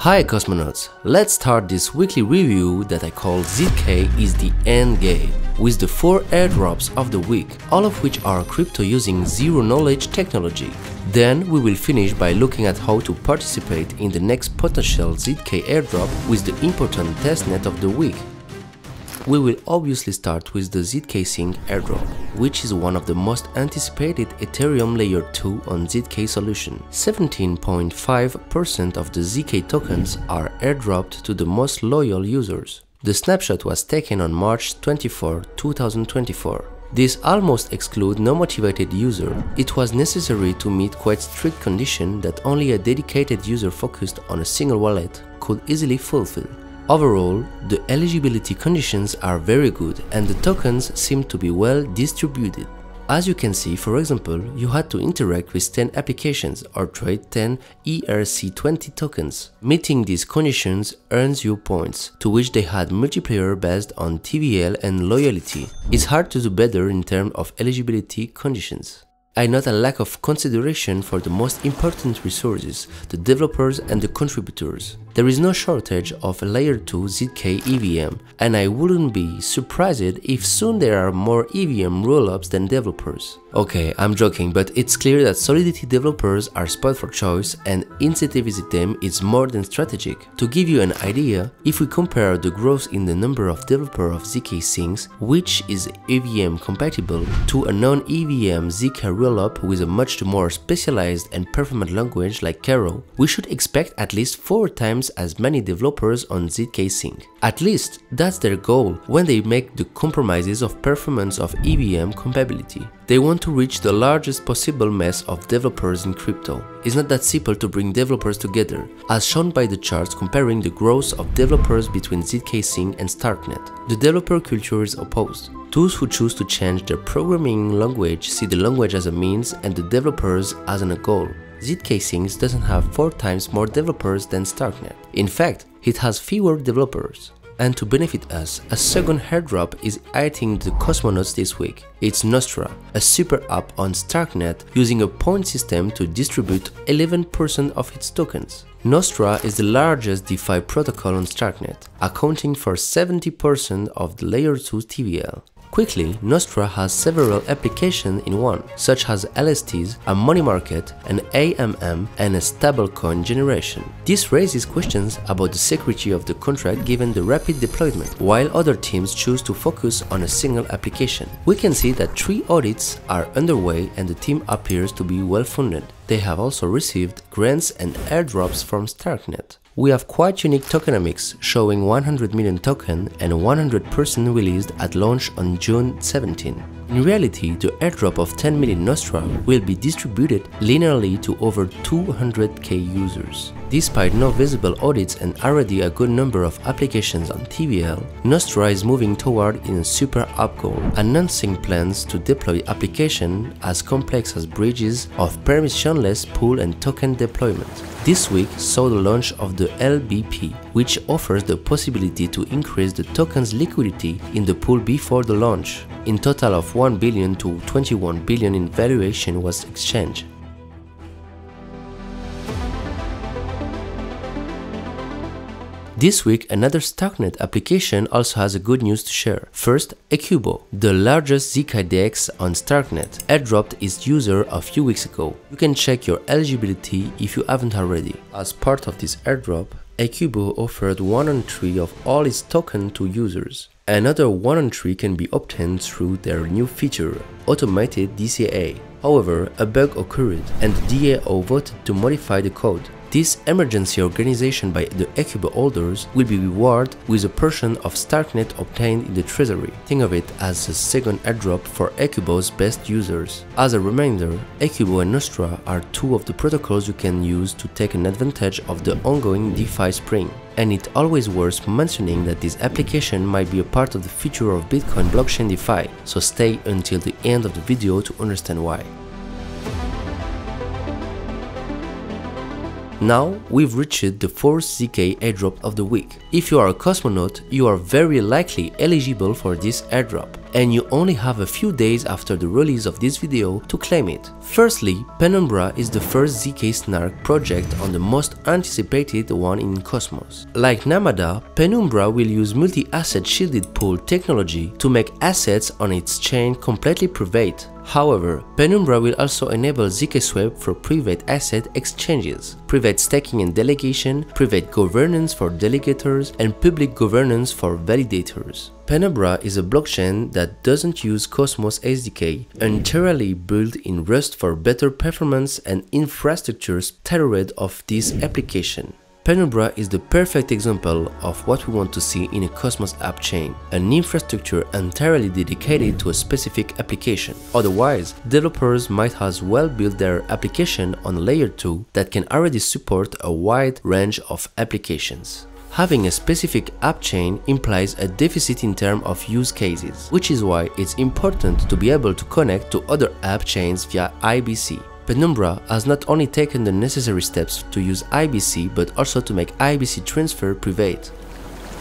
Hi Cosmonautes, let's start this weekly review that I call ZK is the EndGame, with the 4 airdrops of the week, all of which are crypto using zero-knowledge technology. Then we will finish by looking at how to participate in the next potential ZK airdrop with the important testnet of the week. We will obviously start with the ZKSync Airdrop, which is one of the most anticipated Ethereum Layer 2 on ZK solution. 17.5% of the ZK tokens are airdropped to the most loyal users. The snapshot was taken on March 24, 2024. This almost excludes no-motivated user. It was necessary to meet quite strict conditions that only a dedicated user focused on a single wallet could easily fulfill. Overall, the eligibility conditions are very good and the tokens seem to be well distributed. As you can see, for example, you had to interact with 10 applications or trade 10 ERC20 tokens. Meeting these conditions earns you points, to which they had multiplayer based on TVL and loyalty. It's hard to do better in terms of eligibility conditions. I note a lack of consideration for the most important resources, the developers and the contributors. There is no shortage of Layer 2 zkEVM, and I wouldn't be surprised if soon there are more EVM rollups than developers. Okay, I'm joking, but it's clear that Solidity developers are spot for choice and incentivizing them is more than strategic. To give you an idea, if we compare the growth in the number of developers of ZKSyncs, which is EVM compatible, to a non-EVM ZK rollup with a much more specialized and performant language like Cairo, we should expect at least 4 times as many developers on ZKSync. At least that's their goal when they make the compromises of performance of EVM compatibility. They want to reach the largest possible mass of developers in crypto. It's not that simple to bring developers together, as shown by the charts comparing the growth of developers between ZKSync and Starknet. The developer culture is opposed. Those who choose to change their programming language see the language as a means and the developers as a goal. ZKSync doesn't have 4 times more developers than Starknet. In fact, it has fewer developers. And to benefit us, a second airdrop is hitting the Cosmonautes this week. It's Nostra, a super app on Starknet using a point system to distribute 11% of its tokens. Nostra is the largest DeFi protocol on Starknet, accounting for 70% of the Layer 2 TVL. Quickly, Nostra has several applications in one, such as LSTs, a money market, an AMM, and a stablecoin generation. This raises questions about the security of the contract given the rapid deployment, while other teams choose to focus on a single application. We can see that 3 audits are underway and the team appears to be well funded. They have also received grants and airdrops from Starknet. We have quite unique tokenomics, showing 100 million token and 100% released at launch on June 17. In reality, the airdrop of 10 million Nostra will be distributed linearly to over 200k users. Despite no visible audits and already a good number of applications on TVL, Nostra is moving toward a super app goal, announcing plans to deploy applications as complex as bridges of permissionless pool and token deployment. This week saw the launch of the LBP, which offers the possibility to increase the token's liquidity in the pool before the launch. In total of 1 billion to 21 billion in valuation was exchanged. This week, another Starknet application also has a good news to share. First, Ekubo, the largest ZK DEX on Starknet, airdropped its user a few weeks ago. You can check your eligibility if you haven't already. As part of this airdrop, Ekubo offered 1/3 of all its tokens to users. Another 1/3 can be obtained through their new feature, automated DCA. However, a bug occurred and the DAO voted to modify the code. This emergency organization by the Ekubo holders will be rewarded with a portion of Starknet obtained in the treasury. Think of it as a second airdrop for Ekubo's best users. As a reminder, Ekubo and Nostra are 2 of the protocols you can use to take an advantage of the ongoing DeFi spring. And it's always worth mentioning that this application might be a part of the future of Bitcoin blockchain DeFi, so stay until the end of the video to understand why. Now we've reached the fourth ZK airdrop of the week. If you are a Cosmonaut, you are very likely eligible for this airdrop, and you only have a few days after the release of this video to claim it. Firstly, Penumbra is the first zkSTARK project on the most anticipated one in Cosmos. Like Namada, Penumbra will use multi-asset shielded pool technology to make assets on its chain completely private. However, Penumbra will also enable zkSwap for private asset exchanges, private staking and delegation, private governance for delegators, and public governance for validators. Penumbra is a blockchain that doesn't use Cosmos SDK, entirely built in Rust for better performance and infrastructure tailored of this application. Penumbra is the perfect example of what we want to see in a Cosmos app chain, an infrastructure entirely dedicated to a specific application. Otherwise, developers might as well build their application on layer 2 that can already support a wide range of applications. Having a specific app chain implies a deficit in terms of use cases, which is why it's important to be able to connect to other app chains via IBC. Penumbra has not only taken the necessary steps to use IBC but also to make IBC transfer private.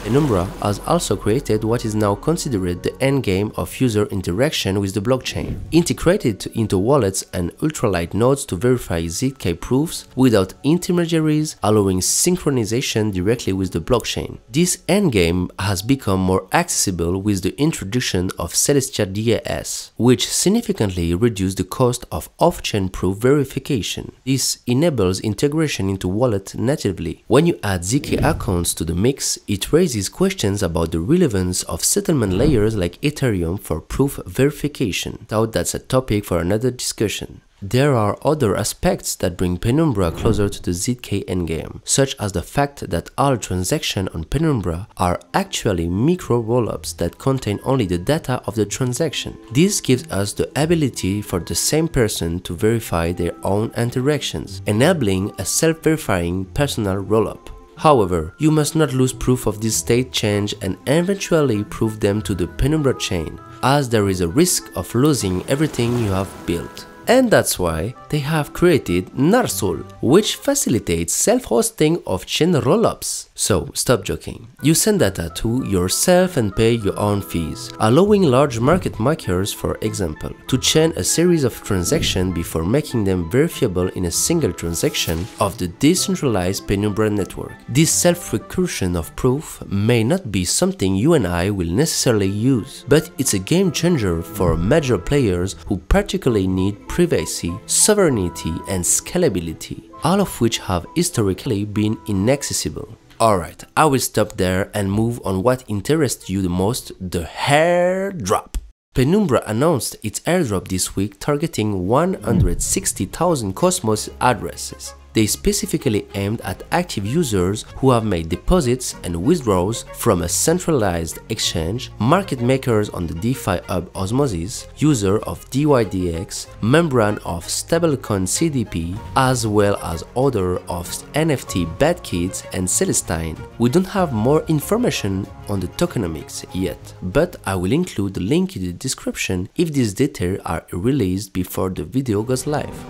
Penumbra has also created what is now considered the endgame of user interaction with the blockchain, integrated into wallets and ultralight nodes to verify ZK proofs without intermediaries, allowing synchronization directly with the blockchain. This endgame has become more accessible with the introduction of Celestia DAS, which significantly reduced the cost of off-chain proof verification. This enables integration into wallet natively. When you add ZK accounts to the mix, it raises questions about the relevance of settlement layers like Ethereum for proof verification. Though that's a topic for another discussion. There are other aspects that bring Penumbra closer to the ZK endgame, such as the fact that all transactions on Penumbra are actually micro rollups that contain only the data of the transaction. This gives us the ability for the same person to verify their own interactions, enabling a self-verifying personal rollup. However, you must not lose proof of this state change and eventually prove them to the Penumbra chain, as there is a risk of losing everything you have built. And that's why they have created Narsul, which facilitates self-hosting of chain rollups. So stop joking. You send data to yourself and pay your own fees, allowing large market makers, for example, to chain a series of transactions before making them verifiable in a single transaction of the decentralized Penumbra network. This self-recursion of proof may not be something you and I will necessarily use, but it's a game changer for major players who particularly need privacy, sovereignty, and scalability, all of which have historically been inaccessible. Alright, I will stop there and move on what interests you the most, the airdrop. Penumbra announced its airdrop this week targeting 160,000 Cosmos addresses. They specifically aimed at active users who have made deposits and withdrawals from a centralized exchange, market makers on the DeFi hub Osmosis, user of DYDX, membrane of stablecoin CDP, as well as other of NFT Bad Kids and Celestine. We don't have more information on the tokenomics yet, but I will include the link in the description if these details are released before the video goes live.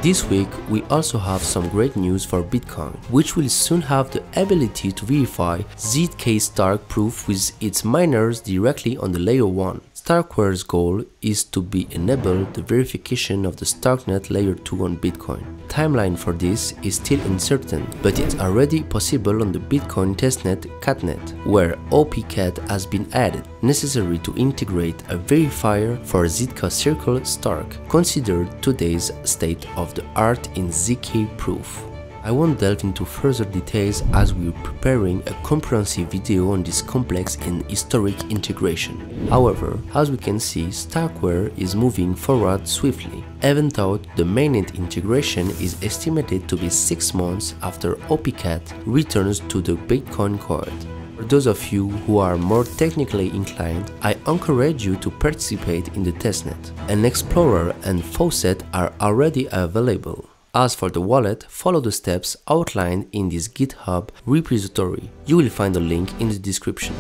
This week, we also have some great news for Bitcoin, which will soon have the ability to verify zkSTARK proof with its miners directly on the layer 1. Starkware's goal is to be enable the verification of the Starknet layer 2 on Bitcoin. Timeline for this is still uncertain, but it's already possible on the Bitcoin testnet Catnet, where OPCat has been added, necessary to integrate a verifier for zkSTARK, considered today's state of the art in ZK proof. I won't delve into further details as we're preparing a comprehensive video on this complex and historic integration. However, as we can see, Starkware is moving forward swiftly, even though the mainnet integration is estimated to be 6 months after OPCat returns to the Bitcoin cohort. For those of you who are more technically inclined, I encourage you to participate in the testnet. An Explorer and Faucet are already available. As for the wallet, follow the steps outlined in this GitHub repository. You will find a link in the description.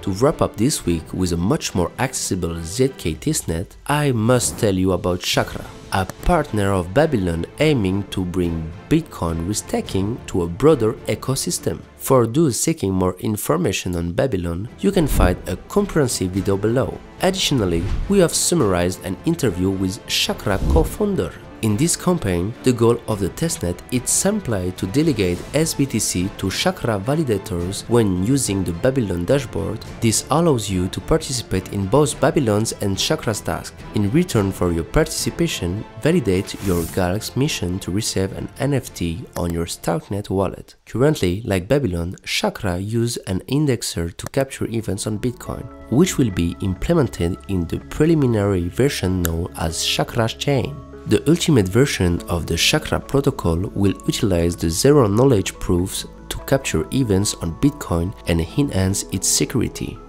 To wrap up this week with a much more accessible ZK testnet, I must tell you about Chakra, a partner of Babylon aiming to bring Bitcoin restaking to a broader ecosystem. For those seeking more information on Babylon, you can find a comprehensive video below. Additionally, we have summarized an interview with Chakra co-founder. In this campaign, the goal of the testnet is simply to delegate SBTC to Chakra validators when using the Babylon dashboard. This allows you to participate in both Babylon's and Chakra's tasks. In return for your participation, validate your Galaxy mission to receive an NFT on your Starknet wallet. Currently, like Babylon, Chakra uses an indexer to capture events on Bitcoin, which will be implemented in the preliminary version known as Chakra's chain. The ultimate version of the Chakra protocol will utilize the zero-knowledge proofs to capture events on Bitcoin and enhance its security.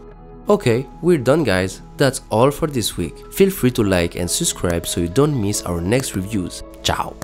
Okay, we're done guys, that's all for this week. Feel free to like and subscribe so you don't miss our next reviews. Ciao!